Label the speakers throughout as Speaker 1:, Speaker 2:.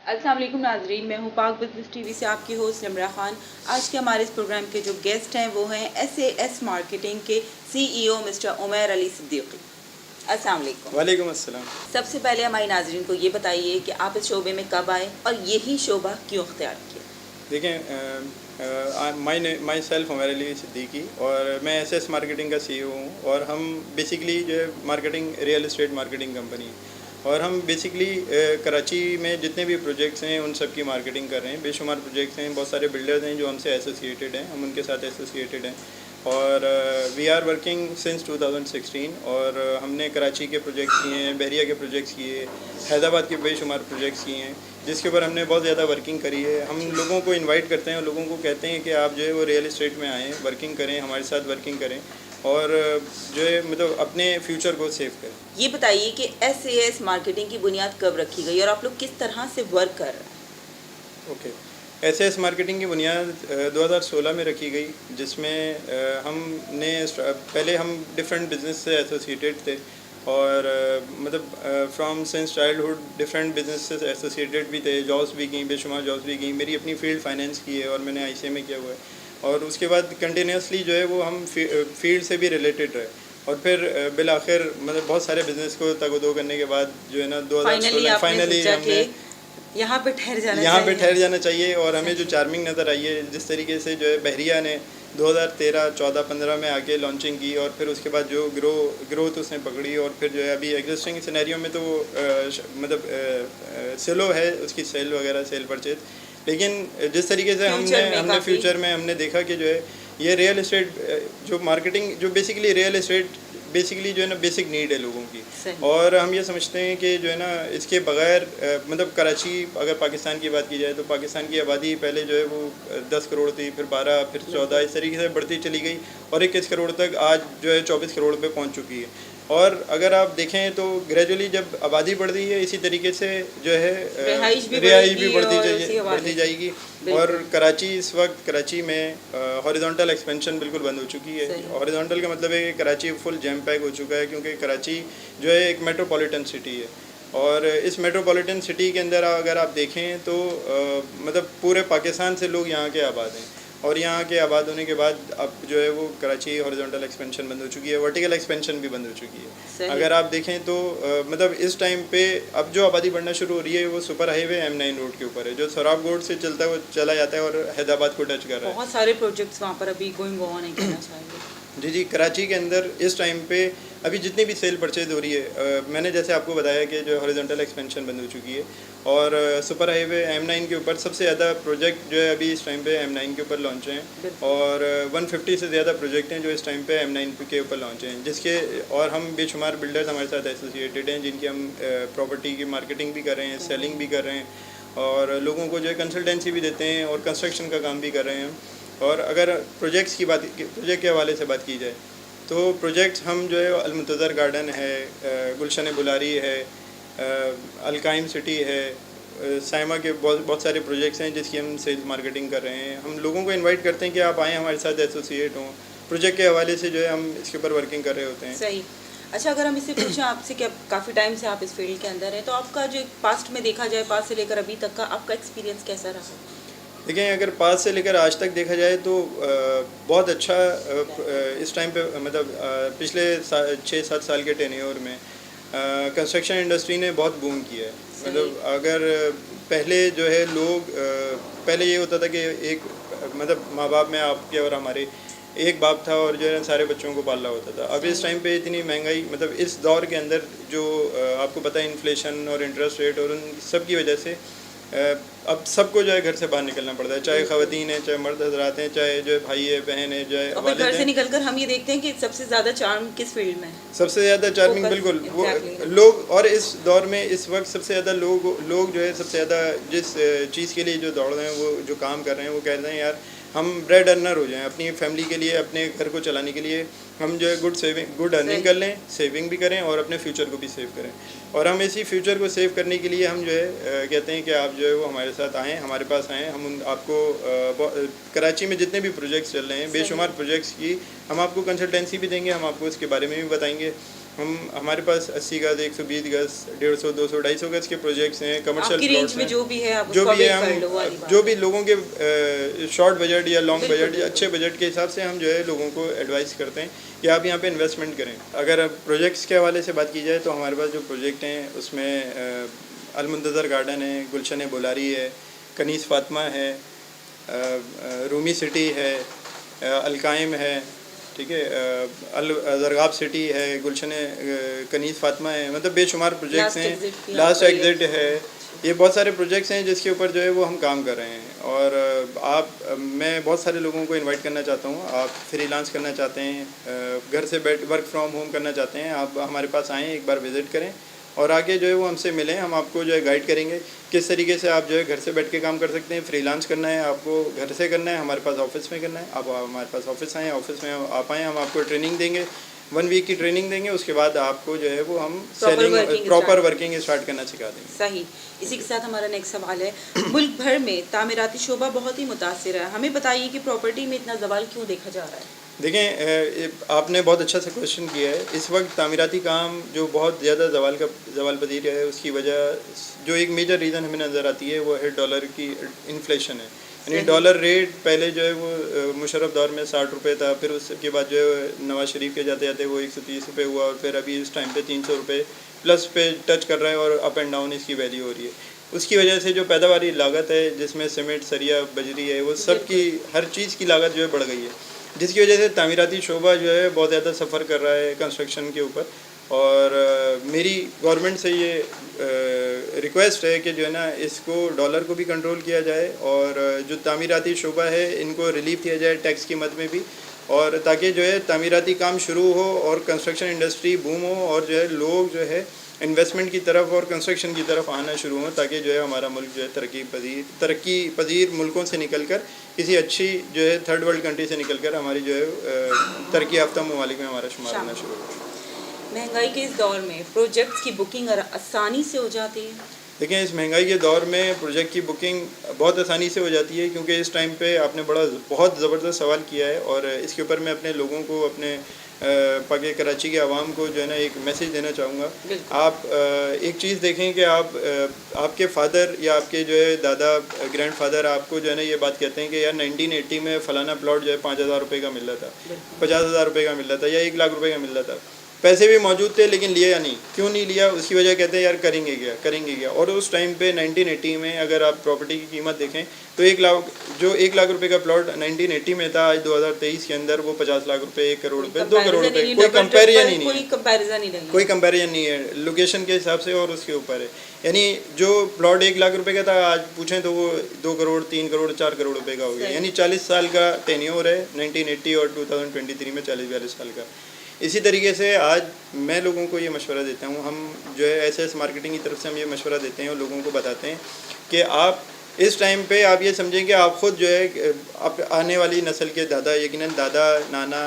Speaker 1: अस्सलाम वालेकुम नाजरीन, मैं हूँ पाक बिजनेस टीवी से आपकी होस्ट निमरा खान। आज के हमारे इस प्रोग्राम के जो गेस्ट हैं वो हैं SAS मार्केटिंग के CEO मिस्टर उमैर अली सिद्दीकी। अस्सलाम वालेकुम।
Speaker 2: वालेकुम अस्सलाम।
Speaker 1: सबसे पहले हमारी नाजरीन को ये बताइए कि आप इस शोबे में कब आए और यही शोबा क्यों अख्तियार किया।
Speaker 2: देखें, माई सेल्फ उमैर अली सिद्दीकी और मैं SS मार्केटिंग का CEO हूँ और हम बेसिकली जो है marketing real estate marketing company है और हम बेसिकली कराची में जितने भी प्रोजेक्ट्स हैं उन सब की मार्केटिंग कर रहे हैं। बेशुमार प्रोजेक्ट्स हैं, बहुत सारे बिल्डर्स हैं जो हमसे एसोसिएटेड हैं, हम उनके साथ एसोसिएटेड हैं और वी आर वर्किंग सिंस 2016 और हमने कराची के प्रोजेक्ट्स किए हैं, बहरिया के प्रोजेक्ट्स किए, हैदराबाद के बेशुमार प्रोजेक्ट्स किए हैं जिसके ऊपर हमने बहुत ज़्यादा वर्किंग करी है। हम लोगों को इनवाइट करते हैं और लोगों को कहते हैं कि आप जो है वो रियल एस्टेट में आएँ, वर्किंग करें, हमारे साथ वर्किंग करें और जो है मतलब अपने फ्यूचर को सेव करें।
Speaker 1: ये बताइए कि SAS मार्केटिंग की बुनियाद कब रखी गई और आप लोग किस तरह से वर्क कर रहे हैं।
Speaker 2: ओके, SAS मार्केटिंग की बुनियाद 2016 में रखी गई जिसमें हमने पहले हम डिफरेंट बिजनेस से एसोसिएटेड थे और मतलब from since childhood different business से एसोसिएटेड भी थे, जॉब्स भी की, बेशुमार जॉब्स भी की। मेरी अपनी फील्ड फाइनेंस की है और मैंने ICA में किया हुआ है और उसके बाद कंटिन्यूसली जो है वो हम फील्ड से भी रिलेटेड रहे और फिर बिल आखिर मतलब बहुत सारे बिजनेस को तगदो करने के बाद जो है ना 2016 फाइनली हमने
Speaker 1: यहाँ पे ठहर
Speaker 2: जाना चाहिए और हमें जो चार्मिंग नज़र आई है जिस तरीके से जो है बहरिया ने 2013, 14, 15 में आके लॉन्चिंग की और फिर उसके बाद जो ग्रोथ उसने पकड़ी और फिर जो है अभी एग्जिस्टिंग सिनेरियो में तो मतलब स्लो है उसकी सेल वगैरह, सेल परचेज। लेकिन जिस तरीके से हमने फ्यूचर में हमने देखा कि जो है ये रियल एस्टेट जो मार्केटिंग जो बेसिकली रियल एस्टेट बेसिकली जो है ना बेसिक नीड है लोगों की और हम ये समझते हैं कि जो है ना इसके बगैर मतलब कराची अगर पाकिस्तान की बात की जाए तो पाकिस्तान की आबादी पहले जो है वो 10 करोड़ थी, फिर 12, फिर 14 इस तरीके से बढ़ती चली गई और 21 करोड़ तक आज जो है 24 करोड़ पे पहुंच चुकी है। और अगर आप देखें तो ग्रेजुअली जब आबादी बढ़ रही है इसी तरीके से जो है रिहाइश भी बढ़ती जाएगी और कराची इस वक्त कराची में हॉरिजॉन्टल एक्सपेंशन बिल्कुल बंद हो चुकी है। हॉरिजॉन्टल का मतलब है कि कराची फुल जैम पैक हो चुका है क्योंकि कराची जो है एक मेट्रोपॉलिटन सिटी है और इस मेट्रोपॉलिटन सिटी के अंदर अगर आप देखें तो मतलब पूरे पाकिस्तान से लोग यहाँ के आबाद हैं और यहाँ के आबाद होने के बाद अब जो है वो कराची हॉरिजॉन्टल एक्सपेंशन बंद हो चुकी है, वर्टिकल एक्सपेंशन भी बंद हो चुकी है। अगर आप देखें तो मतलब इस टाइम पे अब जो आबादी बढ़ना शुरू हो रही है वो सुपर हाईवे M9 रोड के ऊपर है जो सराब रोड से चला जाता है और हैदराबाद को टच कर रहा है।
Speaker 1: बहुत सारे प्रोजेक्ट्स वहाँ पर अभी गोइंग ऑन है, कहना चाहिए।
Speaker 2: जी, कराची के अंदर इस टाइम पे अभी जितनी भी सेल परचेज हो रही है मैंने जैसे आपको बताया कि जो हॉरिजॉन्टल एक्सपेंशन बंद हो चुकी है और सुपर हाईवे M9 के ऊपर सबसे ज़्यादा प्रोजेक्ट जो है अभी इस टाइम पे M9 के ऊपर लॉन्च हैं और 150 से ज़्यादा प्रोजेक्ट हैं जो इस टाइम पे M9 के ऊपर लॉन्च हैं जिसके और हम बेशुमार बिल्डर्स हमारे साथ एसोसिएटेड हैं जिनकी हम प्रॉपर्टी की मार्केटिंग भी कर रहे हैं, सेलिंग भी कर रहे हैं और लोगों को जो है कंसल्टेंसी भी देते हैं और कंस्ट्रक्शन का काम भी कर रहे हैं। और अगर प्रोजेक्ट के हवाले से बात की जाए तो प्रोजेक्ट्स हम जो है अलमुंतज़र गार्डन है, गुलशन बुलारी है, अलकाइम सिटी है, साइमा के बहुत सारे प्रोजेक्ट्स हैं जिसकी हम सेल्स मार्केटिंग कर रहे हैं। हम लोगों को इनवाइट करते हैं कि आप आएँ हमारे साथ एसोसिएट हों, प्रोजेक्ट के हवाले से जो है हम इसके ऊपर वर्किंग कर रहे होते हैं।
Speaker 1: सही। अच्छा, अगर हम इससे पूछें आपसे कि काफ़ी टाइम से आप इस फील्ड के अंदर हैं तो आपका जो पास्ट में देखा जाए, पास्ट से लेकर अभी तक का आपका एक्सपीरियंस कैसा रहा?
Speaker 2: देखें, अगर पास से लेकर आज तक देखा जाए तो बहुत अच्छा इस टाइम पे मतलब पिछले 6-7 साल के टेन्योर में कंस्ट्रक्शन इंडस्ट्री ने बहुत बूम किया है। मतलब अगर पहले जो है लोग पहले ये होता था कि एक मतलब माँ बाप में आपके और हमारे एक बाप था और जो है सारे बच्चों को पालना होता था। अब इस टाइम पे इतनी महंगाई मतलब इस दौर के अंदर जो आपको पता है इन्फ्लेशन और इंटरेस्ट रेट और उन सब की वजह से अब सबको जो है घर से बाहर निकलना पड़ता है, चाहे ख़वातीन है, चाहे मर्द हजरात हैं, चाहे जो है भाई है, बहन है, जो है
Speaker 1: घर से निकलकर हम ये देखते हैं कि सबसे ज़्यादा चार्म किस फील्ड में है?
Speaker 2: सबसे ज़्यादा चार्मिंग बिल्कुल वो लोग और इस दौर में इस वक्त सबसे ज़्यादा लोग जो है सबसे ज़्यादा जिस चीज़ के लिए जो दौड़ रहे हैं, वो जो काम कर रहे हैं, वो कह रहे हैं यार हम ब्रेड अर्नर हो जाएं, अपनी फैमिली के लिए, अपने घर को चलाने के लिए हम जो है गुड अर्निंग कर लें, सेविंग भी करें और अपने फ्यूचर को भी सेव करें। और हम इसी फ्यूचर को सेव करने के लिए हम जो है कहते हैं कि आप जो है वो हमारे साथ आएँ, हमारे पास आएँ। हम आपको कराची में जितने भी प्रोजेक्ट्स चल रहे हैं, बेशुमार प्रोजेक्ट्स की हम आपको कंसल्टेंसी भी देंगे, हम आपको इसके बारे में भी बताएंगे हमारे पास 80 गज, 120 गज, 150, 200, 250 गज के प्रोजेक्ट्स हैं, कमर्शियल
Speaker 1: आपकी
Speaker 2: प्लॉट्स
Speaker 1: रेंज में
Speaker 2: हैं।
Speaker 1: जो भी है आप
Speaker 2: जो
Speaker 1: उसको
Speaker 2: भी है
Speaker 1: अवेल कर लो
Speaker 2: हम
Speaker 1: वाली बात
Speaker 2: जो
Speaker 1: है।
Speaker 2: भी लोगों के शॉर्ट बजट या लॉन्ग
Speaker 1: बिल्कुल,
Speaker 2: बजट या अच्छे बजट के हिसाब से हम जो है लोगों को एडवाइस करते हैं कि आप यहाँ पे इन्वेस्टमेंट करें। अगर अब प्रोजेक्ट्स के हवाले से बात की जाए तो हमारे पास जो प्रोजेक्ट हैं उसमें अलमुंतज़र गार्डन है, गुलशन बुलारी है, कनीस फातिमा है, रूमी सिटी है, अलकाइम है, ठीक है, अल जरगाब सिटी है, गुलशन कनीस फातिमा है, मतलब बेशुमार प्रोजेक्ट्स
Speaker 1: लास्ट
Speaker 2: हैं।
Speaker 1: एग्जिट की
Speaker 2: लास्ट
Speaker 1: आपको ये-
Speaker 2: एग्जिट है, ये बहुत सारे प्रोजेक्ट्स हैं जिसके ऊपर जो है वो हम काम कर रहे हैं। और मैं बहुत सारे लोगों को इनवाइट करना चाहता हूँ। आप फ्रीलांस करना चाहते हैं, घर से बैठ वर्क फ्रॉम होम करना चाहते हैं, आप हमारे पास आएँ, एक बार विज़िट करें और आगे जो है वो हमसे मिलें। हम आपको जो है गाइड करेंगे किस तरीके से आप जो है घर से बैठ के काम कर सकते हैं। फ्रीलांस करना है आपको, घर से करना है, हमारे पास ऑफिस में करना है, आप हमारे पास ऑफिस आएँ, ऑफिस में आप आएँ, हम आपको ट्रेनिंग देंगे, 1 वीक की ट्रेनिंग देंगे। उसके बाद आपको जो है वो हम प्रॉपर वर्किंग स्टार्ट करना सिखा देंगे।
Speaker 1: सही। इसी के साथ हमारा नेक्स्ट सवाल है, मुल्क भर में तामीराती शोबा बहुत ही मुतासिर है, हमें बताइए कि प्रॉपर्टी में इतना जवाल क्यों देखा जा रहा है?
Speaker 2: देखें, आपने बहुत अच्छा सा क्वेश्चन किया है। इस वक्त तामीराती काम जो बहुत ज़्यादा जवाल पजीर है, उसकी वजह जो एक मेजर रीज़न हमें नज़र आती है वो है डॉलर की इन्फ्लेशन है। यानी डॉलर रेट पहले जो है वो मुशर्रफ दौर में 60 रुपये था, फिर उसके बाद जो है नवाज शरीफ के जाते जाते वो 130 रुपये हुआ और फिर अभी इस टाइम पे 300 रुपये प्लस पे टच कर रहा है और अप एंड डाउन इसकी वैल्यू हो रही है। उसकी वजह से जो पैदावारी लागत है, जिसमें सीमेंट, सरिया, बजरी है, वो सब की हर चीज़ की लागत जो है बढ़ गई है, जिसकी वजह से तामीराती शोबा जो है बहुत ज़्यादा सफ़र कर रहा है कंस्ट्रक्शन के ऊपर। और मेरी गवर्नमेंट से ये रिक्वेस्ट है कि जो है ना इसको डॉलर को भी कंट्रोल किया जाए और जो तामीराती शोबा है इनको रिलीफ दिया जाए टैक्स की मद में भी, और ताकि जो है तामीराती काम शुरू हो और कंस्ट्रक्शन इंडस्ट्री बूम हो और जो है लोग जो है इन्वेस्टमेंट की तरफ और कंस्ट्रक्शन की तरफ आना शुरू हो, ताकि जो है हमारा मुल्क जो है तरक्की पजीर मुल्कों से निकलकर किसी अच्छी जो है थर्ड वर्ल्ड कंट्री से निकलकर हमारी जो है तरक्की याफ्ता ममालिक में हमारा शुमार होना शुरू हो।
Speaker 1: महंगाई के इस दौर में प्रोजेक्ट्स की बुकिंग आसानी से हो जाती है?
Speaker 2: देखिए, इस महंगाई के दौर में प्रोजेक्ट की बुकिंग बहुत आसानी से हो जाती है, क्योंकि इस टाइम पे आपने बहुत ज़बरदस्त सवाल किया है और इसके ऊपर मैं अपने लोगों को, अपने पाके कराची के आवाम को जो है ना एक मैसेज देना चाहूँगा। आप एक चीज़ देखें कि आपके फादर या आपके जो है दादा, ग्रैंड फादर आपको जो है ना ये बात कहते हैं कि यार 1980 में फ़लाना प्लॉट जो है 5,000 रुपये का मिल रहा था, 50,000 रुपये का मिल रहा था या 1 लाख रुपये का मिल रहा था। पैसे भी मौजूद थे लेकिन लिया नहीं। क्यों नहीं लिया? उसकी वजह कहते हैं यार करेंगे क्या। और उस टाइम पे 1980 में अगर आप प्रॉपर्टी की कीमत देखें तो 1 लाख रुपए का प्लॉट 1980 में था, आज 2023 के अंदर वो 50 लाख रुपए, 1 करोड़ रुपए, 2 करोड़ रुपए, कोई कंपैरिजन ही नहीं है। कोई कंपैरिजन नहीं है लोकेशन के हिसाब से और उसके ऊपर है। यानी जो प्लॉट 1 लाख रुपए का था आज पूछें तो वो 2 करोड़, 3 करोड़, 4 करोड़ रुपए का हो गया। यानी 40 साल का टेन्योर है 1980 और 2023 में 40-42 साल का। इसी तरीके से आज मैं लोगों को ये मशवरा देता हूँ, हम जो है एसएस मार्केटिंग की तरफ से हम ये मशवरा देते हैं और लोगों को बताते हैं कि आप इस टाइम पे आप ये समझें कि आप ख़ुद जो है आप आने वाली नस्ल के दादा, यकीनन दादा, नाना,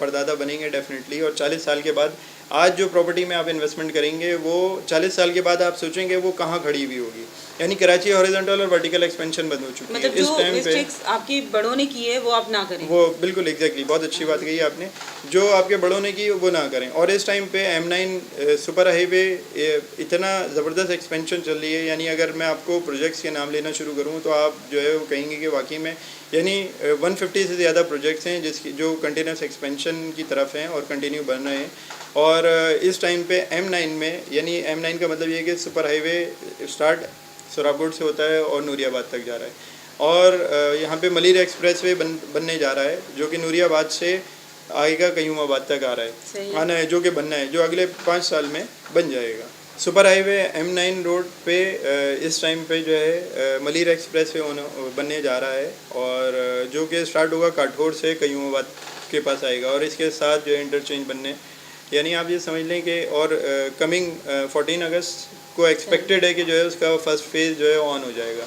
Speaker 2: परदादा बनेंगे डेफिनेटली। और 40 साल के बाद आज जो प्रॉपर्टी में आप इन्वेस्टमेंट करेंगे वो 40 साल के बाद आप सोचेंगे वो कहाँ खड़ी हुई होगी। यानी कराची हॉरिजॉन्टल और वर्टिकल एक्सपेंशन बंद हो चुकी है। इस टाइम पे
Speaker 1: आपके बड़ों ने की है वो आप ना करें।
Speaker 2: वो बिल्कुल एग्जैक्टली, बहुत अच्छी बात कही आपने। जो आपके बड़ों ने की वो ना करें। और इस टाइम पे M9 सुपर हाईवे इतना ज़बरदस्त एक्सपेंशन चल रही है। यानी अगर मैं आपको प्रोजेक्ट्स के नाम लेना शुरू करूँ तो आप जो है वो कहेंगे कि वाकई में यानी 150 से ज़्यादा प्रोजेक्ट्स हैं जो कंटिन्यूस एक्सपेंशन की तरफ हैं और कंटिन्यू बन रहे हैं। और इस टाइम पे M9 में, यानी M9 का मतलब ये है कि सुपर हाईवे स्टार्ट सोराबकोट से होता है और नूरियाबाद तक जा रहा है। और यहाँ पे मलिर एक्सप्रेस वे बनने जा रहा है जो कि नूरियाबाद से आएगा कयूमाबाद तक आ रहा है, आना है, जो कि बनना है, जो अगले 5 साल में बन जाएगा। सुपर हाईवे M9 रोड पे इस टाइम पे जो है मलिर एक्सप्रेस वे बनने जा रहा है और जो कि स्टार्ट होगा काठगोर से कयूमाबाद के पास आएगा और इसके साथ जो है इंटरचेंज बनने, यानी आप ये समझ लें कि और कमिंग 14 अगस्त को एक्सपेक्टेड है कि जो है उसका फर्स्ट फेज़ जो है ऑन हो जाएगा।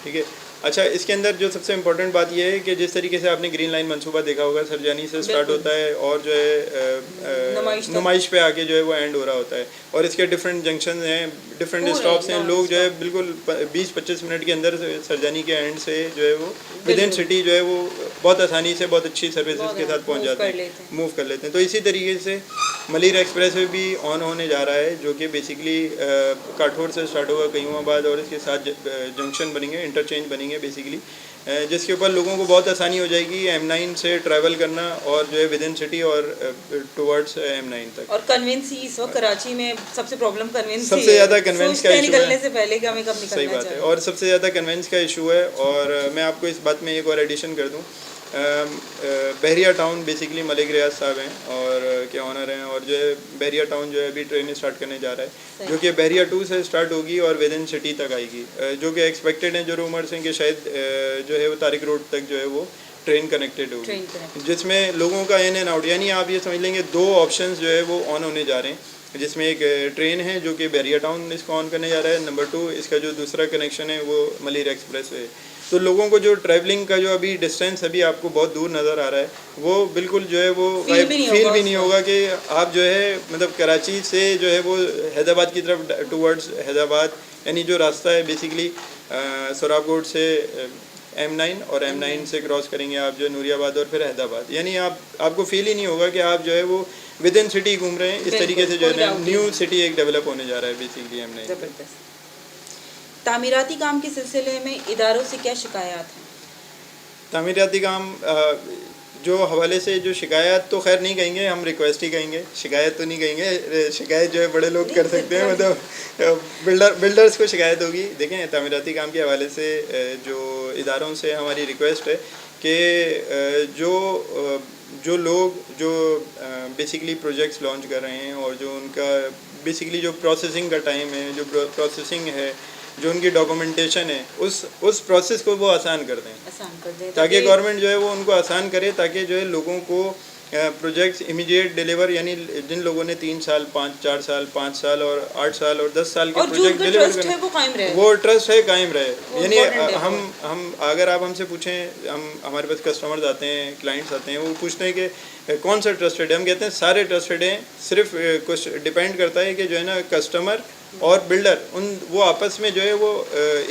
Speaker 2: ठीक है। अच्छा, इसके अंदर जो सबसे इम्पोर्टेंट बात यह है कि जिस तरीके से आपने ग्रीन लाइन मंसूबा देखा होगा, सरजानी से स्टार्ट होता है और जो है नुमाइश पे आके जो है वो एंड हो रहा होता है, और इसके डिफरेंट जंक्शन हैं, डिफरेंट स्टॉप्स हैं। लोग जो है बिल्कुल 20-25 मिनट के अंदर सरजानी के एंड से जो है वो विद इन सिटी जो है वो बहुत आसानी से बहुत अच्छी सर्विसेज के साथ पहुँच जाते हैं, मूव कर लेते हैं। तो इसी तरीके से मलिर एक्सप्रेस वे भी ऑन होने जा रहा है, जो कि बेसिकली काठौर से स्टार्ट होगा कयूमाबाद, और इसके साथ जंक्शन बनेंगे, इंटरचेंज बनेंगे बेसिकली, जिसके ऊपर लोगों को बहुत आसानी हो जाएगी M9 से ट्रैवल करना और जो है विद इन सिटी और टुवर्ड्स M9 तक।
Speaker 1: और कन्वेंस ही इस वक्त कराची में सबसे प्रॉब्लम कन्वेंस
Speaker 2: सबसे ज़्यादा कन्वेंस का इशू है,
Speaker 1: निकलने से पहले कि हमें कब निकलना
Speaker 2: सही बात है, और सबसे ज़्यादा कन्वेंस का इशू है। और मैं आपको इस बात में एक और एडिशन कर दूँ, बहरिया टाउन बेसिकली मलिक रियाज साहब हैं और के ऑनर हैं, और जो है बहरिया टाउन जो है अभी ट्रेन स्टार्ट करने जा रहा है, जो कि बहरिया 2 से स्टार्ट होगी और विद इन सिटी तक आएगी, जो कि एक्सपेक्टेड है, जो रूमर्स हैं कि शायद जो है वो तारिक रोड तक जो है वो ट्रेन कनेक्टेड होगी, जिसमें लोगों का इन एंड आउट, यानी आप ये समझ लेंगे 2 ऑप्शंस जो है वो ऑन होने जा रहे हैं, जिसमें एक ट्रेन है जो कि बहरिया टाउन इसको ऑन करने जा रहा है, नंबर 2 इसका जो दूसरा कनेक्शन है वो मलिर एक्सप्रेस वे। तो लोगों को जो ट्रैवलिंग का जो अभी डिस्टेंस अभी आपको बहुत दूर नज़र आ रहा है, वो बिल्कुल जो है वो फील भी नहीं होगा कि आप जो है मतलब कराची से जो है वो हैदराबाद की तरफ टूवर्ड्स हैदराबाद, यानी जो रास्ता है बेसिकली सोराबकोट से M9 और M9 से क्रॉस करेंगे आप जो नूरियाबाद और फिर हैदराबाद, यानी आपको फील ही नहीं होगा कि आप जो है वो विद इन सिटी घूम रहे हैं। इस तरीके से जो है न्यू सिटी एक डेवलप होने जा रहा है बेसिकली M9।
Speaker 1: तामीराती काम के सिलसिले में इदारों से क्या शिकायत हैं?
Speaker 2: तामीराती काम जो हवाले से जो शिकायत तो खैर नहीं कहेंगे, हम रिक्वेस्ट ही कहेंगे, शिकायत तो नहीं कहेंगे, शिकायत जो है बड़े लोग कर सकते हैं, मतलब बिल्डर्स को शिकायत होगी। देखें, तामीराती काम के हवाले से जो इदारों से हमारी रिक्वेस्ट है कि जो लोग जो बेसिकली प्रोजेक्ट्स लॉन्च कर रहे हैं और जो उनका बेसिकली जो प्रोसेसिंग का टाइम है, जो प्रोसेसिंग है, जो उनकी डॉक्यूमेंटेशन है, उस प्रोसेस को वो आसान कर दें, ताकि गवर्नमेंट जो है वो उनको आसान करे, ताकि जो है लोगों को प्रोजेक्ट्स इमीडिएट डिलीवर, यानी जिन लोगों ने 3 साल 4 साल 5 साल और 8 साल और 10 साल के प्रोजेक्ट डिलीवर करने, वो ट्रस्ट है कायम रहे। यानी हम अगर आप हमसे पूछें, हमारे पास कस्टमर्स आते हैं, क्लाइंट्स आते हैं, वो पूछते हैं कि कौन सा ट्रस्टेड है, हम कहते हैं सारे ट्रस्टेड हैं, सिर्फ कुछ डिपेंड करता है कि जो है ना कस्टमर और बिल्डर वो आपस में जो है वो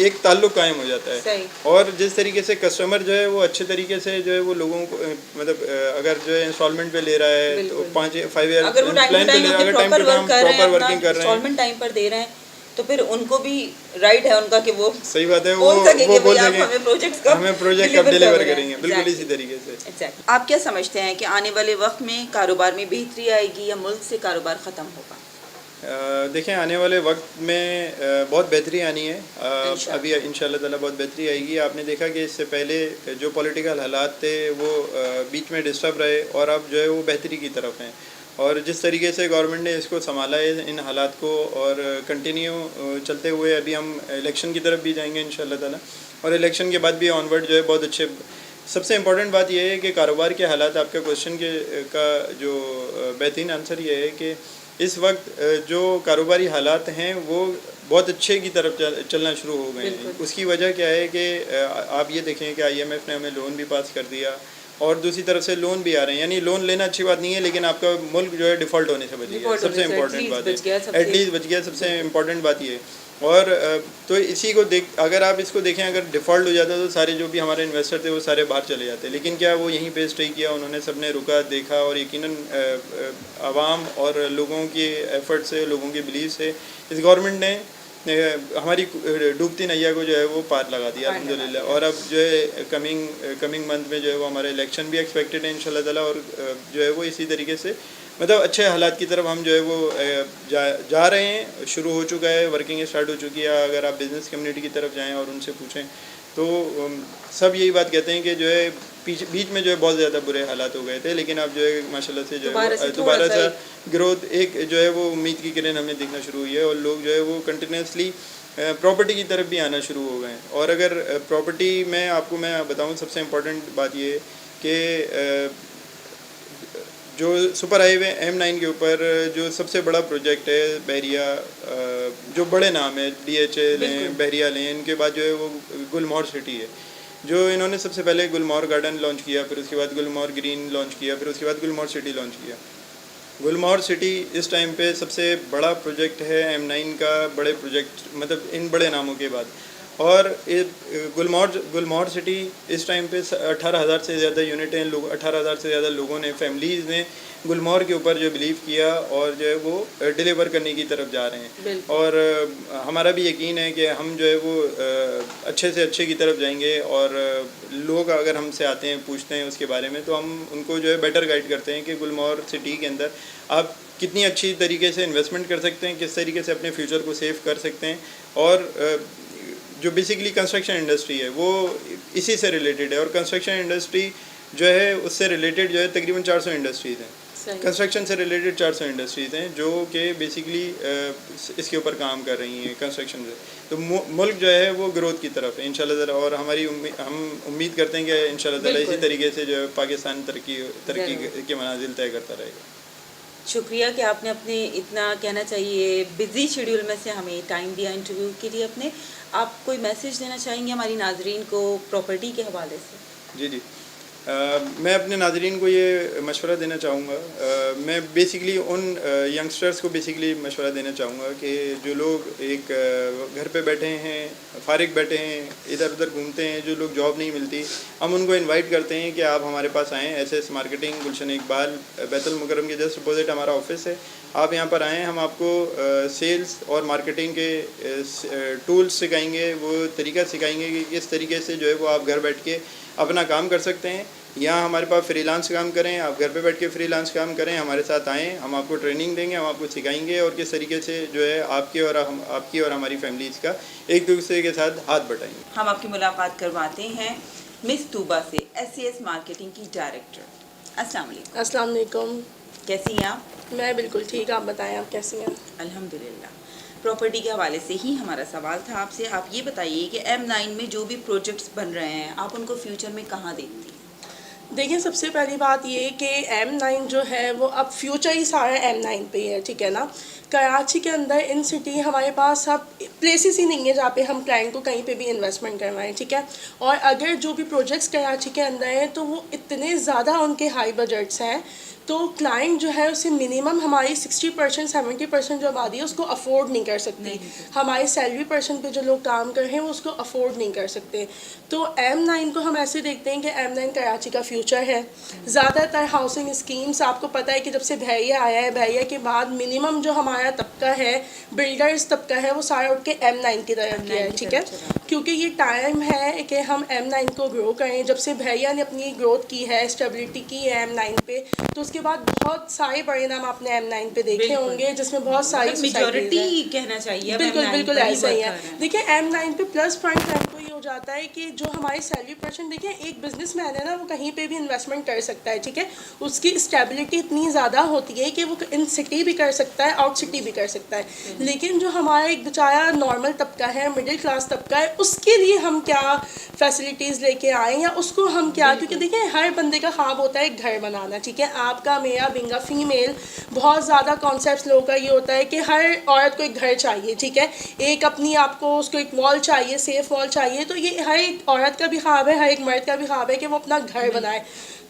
Speaker 2: एक ताल्लुक कायम हो जाता है। और जिस तरीके से कस्टमर जो है वो अच्छे तरीके से जो है वो लोगों को मतलब अगर जो है इंस्टॉलमेंट पे ले रहा है तो 5 ईयर प्लान पे ले रहा है, अगर time to time proper working कर रहे हैं,
Speaker 1: इंस्टॉलमेंट टाइम पर दे रहे हैं, तो फिर उनको भी राइट है उनका कि वो
Speaker 2: सही बात है, वो बोल सकें
Speaker 1: हमें
Speaker 2: प्रोजेक्ट कब डिलीवर करेंगे, बिल्कुल इसी तरीके से।
Speaker 1: आप क्या समझते हैं कि आने वाले वक्त में कारोबार में बेहतरी आएगी या मुल्क से कारोबार ख़त्म होगा?
Speaker 2: देखें, आने वाले वक्त में बहुत बेहतरी आनी है, अभी इंशाल्लाह ताला बहुत बेहतरी आएगी। आपने देखा कि इससे पहले जो पॉलिटिकल हालात थे वो बीच में डिस्टर्ब रहे और अब जो है वो बेहतरी की तरफ हैं, और जिस तरीके से गवर्नमेंट ने इसको संभाला है इन हालात को, और कंटिन्यू चलते हुए अभी हम इलेक्शन की तरफ भी जाएंगे इंशाल्लाह ताला, और इलेक्शन के बाद भी ऑनवर्ड जो है बहुत अच्छे। सबसे इम्पोर्टेंट बात यह है कि कारोबार के हालात, आपके क्वेश्चन का जो बेहतरीन आंसर ये है कि इस वक्त जो कारोबारी हालात हैं वो बहुत अच्छे की तरफ चलना शुरू हो गए हैं। उसकी वजह क्या है कि आप ये देखें कि IMF ने हमें लोन भी पास कर दिया और दूसरी तरफ से लोन भी आ रहे हैं, यानी लोन लेना अच्छी बात नहीं है, लेकिन आपका मुल्क जो है डिफ़ॉल्ट होने से बच गया, सबसे इम्पोर्टेंट बात है, एटलीस्ट बच गया, सबसे इम्पोर्टेंट बात ये। और तो इसी को अगर आप इसको देखें, अगर डिफ़ॉल्ट हो जाता तो सारे जो भी हमारे इन्वेस्टर थे वो सारे बाहर चले जाते, लेकिन क्या वो यहीं पे स्टे किया, उन्होंने सबने रुका, देखा, और यकीनन आवाम और लोगों की एफर्ट से, लोगों की बिलीव से इस गवर्नमेंट ने हमारी डूबती नैया को जो है वो पार लगा दिया अल्हम्दुलिल्लाह। और अब जो है कमिंग मंथ में जो है वो हमारे इलेक्शन भी एक्सपेक्टेड है इंशाल्लाह ताला, और जो है वो इसी तरीके से मतलब अच्छे हालात की तरफ हम जो है वो जा रहे हैं, शुरू हो चुका है, वर्किंग स्टार्ट हो चुकी है। अगर आप बिज़नेस कम्युनिटी की तरफ जाएं और उनसे पूछें तो सब यही बात कहते हैं कि जो है बीच में जो है बहुत ज़्यादा बुरे हालात हो गए थे, लेकिन अब जो है माशाल्लाह से जो है दोबारा सा ग्रोथ, एक जो है वो उम्मीद की किरण हमें दिखना शुरू हुई है, और लोग जो है वो कंटिन्यूसली प्रॉपर्टी की तरफ भी आना शुरू हो गए हैं। और अगर प्रॉपर्टी में आपको मैं बताऊं, सबसे इम्पोर्टेंट बात ये है कि जो सुपर हाईवे M9 के ऊपर जो सबसे बड़ा प्रोजेक्ट है बहरिया, जो बड़े नाम है DHL हैं, बहरिया लें, इनके बाद जो है वो गुलमोहर सिटी है, जो इन्होंने सबसे पहले गुलमोहर गार्डन लॉन्च किया, फिर उसके बाद गुलमोहर ग्रीन लॉन्च किया, फिर उसके बाद गुलमोहर सिटी लॉन्च किया। गुलमोहर सिटी इस टाइम पे सबसे बड़ा प्रोजेक्ट है M9 का, बड़े प्रोजेक्ट मतलब इन बड़े नामों के बाद। और गुलमोहर सिटी इस टाइम पे 18,000 से ज़्यादा यूनिटें, 18,000 से ज़्यादा लोगों ने, फैमिलीज़ ने गुलमोहर के ऊपर जो बिलीव किया और जो है वो डिलीवर करने की तरफ जा रहे हैं। और हमारा भी यकीन है कि हम जो है वो अच्छे से अच्छे की तरफ जाएंगे, और लोग अगर हमसे आते हैं पूछते हैं उसके बारे में, तो हम उनको जो है बेटर गाइड करते हैं कि गुलमोहर सिटी के अंदर आप कितनी अच्छी तरीके से इन्वेस्टमेंट कर सकते हैं, किस तरीके से अपने फ्यूचर को सेव कर सकते हैं। और जो बेसिकली कंस्ट्रक्शन इंडस्ट्री है वो इसी से रिलेटेड है, और कंस्ट्रक्शन इंडस्ट्री जो है उससे रिलेटेड जो है तकरीबन 400 इंडस्ट्रीज़ हैं, कंस्ट्रक्शन से रिलेटेड 400 इंडस्ट्रीज़ हैं जो कि बेसिकली इसके ऊपर काम कर रही हैं कंस्ट्रक्शन से। तो मुल्क जो है वो ग्रोथ की तरफ है इंशाल्लाह ताला, और हम उम्मीद करते हैं कि इंशाल्लाह ताला इसी तरीके से जो है पाकिस्तान तरक्की के मनाजिल तय करता रहेगा।
Speaker 1: शुक्रिया कि आपने अपने इतना कहना चाहिए बिजी शेड्यूल में से हमें टाइम दिया इंटरव्यू के लिए। अपने आप कोई मैसेज देना चाहेंगे हमारी नाजरीन को प्रॉपर्टी के हवाले से?
Speaker 2: जी, मैं अपने नाजरीन को ये मशवरा देना चाहूँगा, मैं बेसिकली उन यंगस्टर्स को बेसिकली मशवरा देना चाहूँगा कि जो लोग एक घर पे बैठे हैं, फारिग बैठे हैं, इधर उधर घूमते हैं, जो लोग जॉब नहीं मिलती, हम उनको इनवाइट करते हैं कि आप हमारे पास आएँ। SS मार्केटिंग, गुलशन इकबाल, बैतुल मुकर्रम के जस्ट अपोजिट हमारा ऑफिस है। आप यहाँ पर आएँ, हम आपको सेल्स और मार्केटिंग के टूल्स सिखाएंगे, वो तरीका सिखाएंगे कि किस तरीके से जो है वो आप घर बैठ के अपना काम कर सकते हैं। यहाँ हमारे पास फ्रीलांस काम करें, आप घर पे बैठ के फ्रीलांस काम करें, हमारे साथ आएँ, हम आपको ट्रेनिंग देंगे, हम आपको सिखाएंगे और किस तरीके से जो है आपकी और हमारी फैमिलीज़ का एक दूसरे के साथ हाथ बटाएंगे।
Speaker 1: हम आपकी मुलाकात करवाते हैं मिस तूबा से, SCS मार्केटिंग की डायरेक्टर। अस्सलाम वालेकुम।
Speaker 3: अस्सलाम वालेकुम।
Speaker 1: कैसी हैं आप?
Speaker 3: मैं बिल्कुल ठीक, आप बताएं आप कैसी हैं?
Speaker 1: अल्हम्दुलिल्लाह। प्रॉपर्टी के हवाले से ही हमारा सवाल था आपसे। आप ये बताइए कि M9 में जो भी प्रोजेक्ट्स बन रहे हैं, आप उनको फ्यूचर में कहाँ देखती हैं?
Speaker 3: देखिए, सबसे पहली बात ये कि M9 जो है वो अब फ्यूचर ही सारा M9 पे ही है, ठीक है ना। कराची के अंदर इन सिटी हमारे पास अब प्लेसेस ही नहीं है जहाँ पे हम क्लाइंट को कहीं पे भी इन्वेस्टमेंट करवाएं, ठीक है। और अगर जो भी प्रोजेक्ट्स कराची के अंदर हैं तो वो इतने ज़्यादा उनके हाई बजट्स हैं, तो क्लाइंट जो है उसे मिनिमम हमारी 60% 70% जो आबादी है उसको अफोर्ड नहीं कर सकती। हमारे सैलरी पर्सन पे जो लोग काम कर रहे हैं वो उसको अफोर्ड नहीं कर सकते। तो M9 को हम ऐसे देखते हैं कि M9 कराची का फ्यूचर है। ज़्यादातर हाउसिंग स्कीम्स, आपको पता है कि जब से भैया आया है, भैया के बाद मिनिमम जो हमारा तबका है, बिल्डर्स तबका है, वो सारा उठ के M9 की तरफ गया है, ठीक है। क्योंकि ये टाइम है कि हम M9 को ग्रो करें। जब से भैया ने अपनी ग्रोथ की है, स्टेबिलिटी की है M9 पे, तो उसके बाद बहुत सारे परिणाम आपने M9 पे देखे होंगे, जिसमें बहुत सारी
Speaker 1: मेजॉरिटी कहना चाहिए
Speaker 3: बिल्कुल ऐसा ही है। देखिए, M9 पे प्लस पॉइंट आपको ये हो जाता है कि जो हमारी सैलरी पर्सन, देखिए एक बिजनेसमैन है ना, वो कहीं पे भी इन्वेस्टमेंट कर सकता है, ठीक है। उसकी स्टेबिलिटी इतनी ज़्यादा होती है कि वो इन सिटी भी कर सकता है, आउट सिटी भी कर सकता है। लेकिन जो हमारा एक बेचारा नॉर्मल तबका है, मिडिल क्लास तबका है, उसके लिए हम क्या फैसिलिटीज़ लेके आए या उसको हम क्या, क्योंकि देखिए हर बंदे का ख्वाब होता है एक घर बनाना, ठीक है। आपका, मेरा, बिंगा, फीमेल, बहुत ज़्यादा कॉन्सेप्ट्स लोगों का ये होता है कि हर औरत को एक घर चाहिए, ठीक है। एक अपनी आपको उसको एक वॉल चाहिए, सेफ वॉल चाहिए। तो ये हर एक औरत का भी ख्वाब है, हर एक मर्द का भी ख्वाब है कि वो अपना घर बनाए।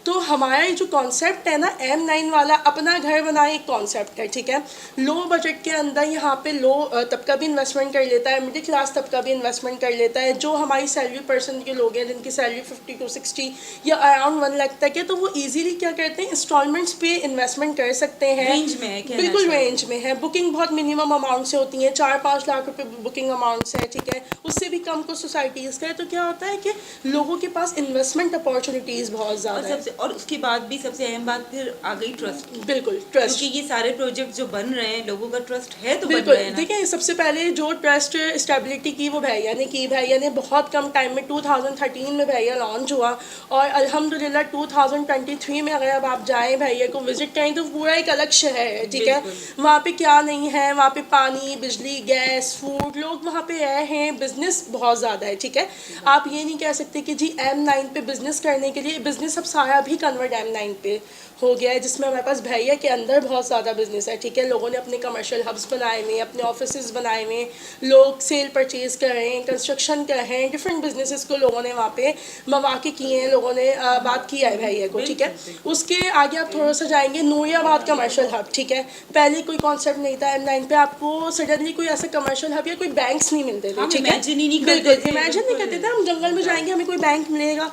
Speaker 3: तो हमारा ये जो कॉन्सेप्ट है ना M9 वाला, अपना घर बनाए, एक कॉन्सेप्ट है, ठीक है। लो बजट के अंदर यहाँ पे लो तबका भी इन्वेस्टमेंट कर लेता है, मिडिल क्लास तबका भी इन्वेस्टमेंट कर लेता है। जो हमारी सैलरी पर्सन के लोग हैं जिनकी सैलरी 50 to 60 या अराउंड 1 लाख तक है, तो वो इजीली क्या करते हैं, इंस्टॉलमेंट्स पे इन्वेस्टमेंट कर सकते हैं।
Speaker 1: रेंज में है,
Speaker 3: बिल्कुल रेंज में है। बुकिंग बहुत मिनिमम अमाउंट से होती है, 4-5 लाख रुपये बुकिंग अमाउंट्स है, ठीक है। उससे भी कम को सोसाइटीज़ का है। तो क्या होता है कि लोगों के पास इन्वेस्टमेंट अपॉर्चुनिटीज़ बहुत ज़्यादा है।
Speaker 1: और उसके बाद भी सबसे अहम बात फिर आ गई ट्रस्ट।
Speaker 3: बिल्कुल ट्रस्ट,
Speaker 1: क्योंकि ये सारे प्रोजेक्ट जो बन रहे हैं, लोगों का ट्रस्ट है तो बन
Speaker 3: बिल्कुल।
Speaker 1: रहे हैं ना।
Speaker 3: देखिए, सबसे पहले जो ट्रस्ट स्टेबिलिटी की वो भैया ने की। भैया ने बहुत कम टाइम में 2013 में भैया लॉन्च हुआ, और अल्हम्दुलिल्लाह 2023 में अगर अब आप जाएं भैया को विजिट करें तो पूरा एक अलग शहर है, ठीक है। वहाँ पे क्या नहीं है, वहाँ पे पानी, बिजली, गैस, फूड, लोग वहाँ पे रहे हैं, बिजनेस बहुत ज़्यादा है, ठीक है। आप ये नहीं कह सकते कि जी M9 पे बिजनेस करने के लिए, बिजनेस अब सारा अभी कन्वर्ट M9 पे हो गया है, जिसमें हमारे पास भैया के अंदर बहुत ज़्यादा बिजनेस है, ठीक है। लोगों ने अपने कमर्शियल हब्स बनाए हुए हैं, अपने ऑफिसेज बनाए हुए हैं, लोग सेल परचेज कर रहे हैं, कंस्ट्रक्शन कर रहे हैं, डिफरेंट बिजनेसेस को लोगों ने वहाँ पे मौके किए हैं, लोगों ने बात किया है भैया को, ठीक है। उसके आगे आप थोड़ा सा जाएंगे नूरियाबाद कमर्शियल हब, ठीक है। पहले कोई कॉन्सेप्ट नहीं था M9 पे, आपको सडनली कोई ऐसा कमर्शियल हब या कोई बैंक्स नहीं मिलते थे, ठीक है। बिल्कुल इमेजिन नहीं करते थे, हम जंगल में जाएंगे हमें कोई बैंक मिलेगा।